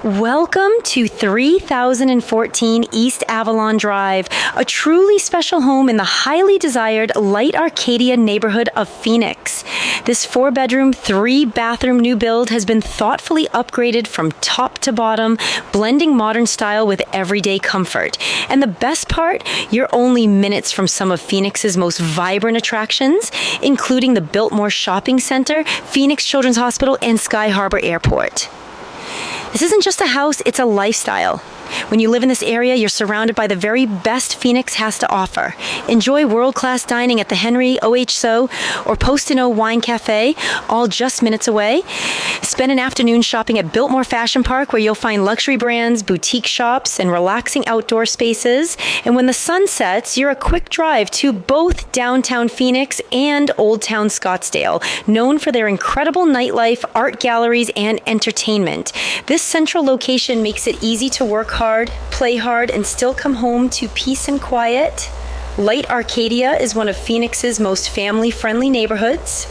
Welcome to 3014 East Avalon Drive, a truly special home in the highly desired Lite Arcadia neighborhood of Phoenix. This 4-bedroom, 3-bathroom new build has been thoughtfully upgraded from top to bottom, blending modern style with everyday comfort. And the best part, you're only minutes from some of Phoenix's most vibrant attractions, including the Biltmore Shopping Center, Phoenix Children's Hospital, and Sky Harbor Airport. This isn't just a house, it's a lifestyle. When you live in this area, you're surrounded by the very best Phoenix has to offer. Enjoy world-class dining at the Henry, OHSO, or Post & O Wine Cafe, all just minutes away. Spend an afternoon shopping at Biltmore Fashion Park, where you'll find luxury brands, boutique shops, and relaxing outdoor spaces. And when the sun sets, you're a quick drive to both downtown Phoenix and Old Town Scottsdale, known for their incredible nightlife, art galleries, and entertainment. This central location makes it easy to work hard, play hard, and still come home to peace and quiet. Lite Arcadia is one of Phoenix's most family-friendly neighborhoods.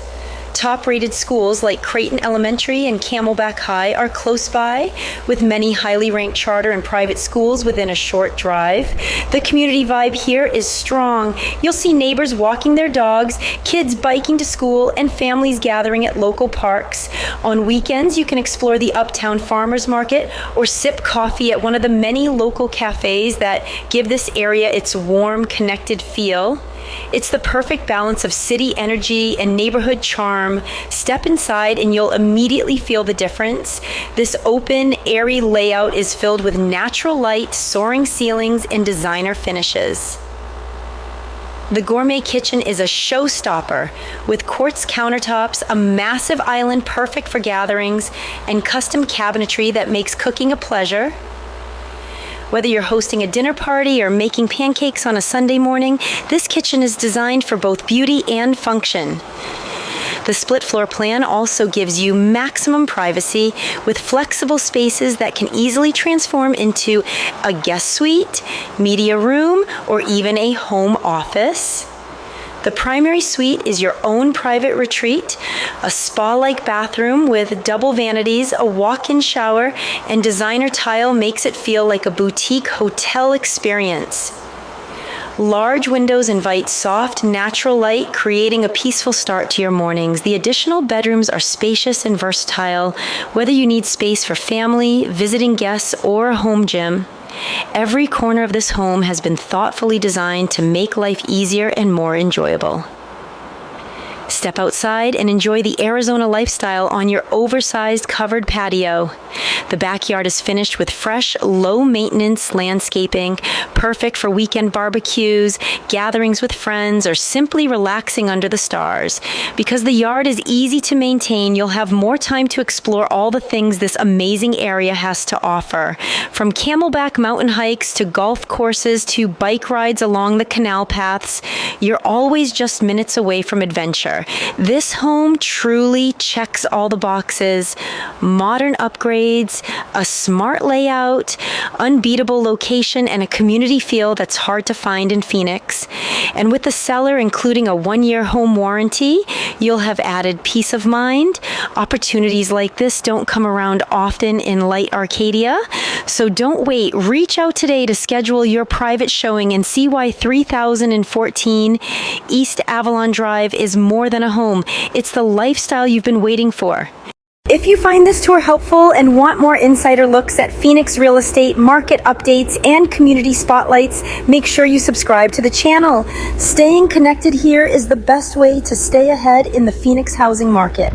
Top-rated schools like Creighton Elementary and Camelback High are close by, with many highly ranked charter and private schools within a short drive. The community vibe here is strong. You'll see neighbors walking their dogs, kids biking to school, and families gathering at local parks. On weekends, you can explore the Uptown Farmers Market or sip coffee at one of the many local cafes that give this area its warm, connected feel. It's the perfect balance of city energy and neighborhood charm. Step inside and you'll immediately feel the difference. This open, airy layout is filled with natural light, soaring ceilings, and designer finishes. The Gourmet Kitchen is a showstopper with quartz countertops, a massive island perfect for gatherings, and custom cabinetry that makes cooking a pleasure. Whether you're hosting a dinner party or making pancakes on a Sunday morning, this kitchen is designed for both beauty and function. The split floor plan also gives you maximum privacy with flexible spaces that can easily transform into a guest suite, media room, or even a home office. The primary suite is your own private retreat, a spa-like bathroom with double vanities, a walk-in shower, and designer tile makes it feel like a boutique hotel experience. Large windows invite soft, natural light, creating a peaceful start to your mornings. The additional bedrooms are spacious and versatile, whether you need space for family, visiting guests, or a home gym. Every corner of this home has been thoughtfully designed to make life easier and more enjoyable. Step outside and enjoy the Arizona lifestyle on your oversized covered patio. The backyard is finished with fresh, low-maintenance landscaping, perfect for weekend barbecues, gatherings with friends, or simply relaxing under the stars. Because the yard is easy to maintain, you'll have more time to explore all the things this amazing area has to offer. From camelback mountain hikes to golf courses to bike rides along the canal paths, you're always just minutes away from adventure. This home truly checks all the boxes: modern upgrades, a smart layout, unbeatable location, and a community feel that's hard to find in Phoenix. And with the seller including a 1-year home warranty, you'll have added peace of mind. Opportunities like this don't come around often in Lite Arcadia, so don't wait. Reach out today to schedule your private showing and see why 3014 East Avalon Drive is more than a home. It's the lifestyle you've been waiting for. If you find this tour helpful and want more insider looks at Phoenix real estate, market updates, and community spotlights, make sure you subscribe to the channel. Staying connected here is the best way to stay ahead in the Phoenix housing market.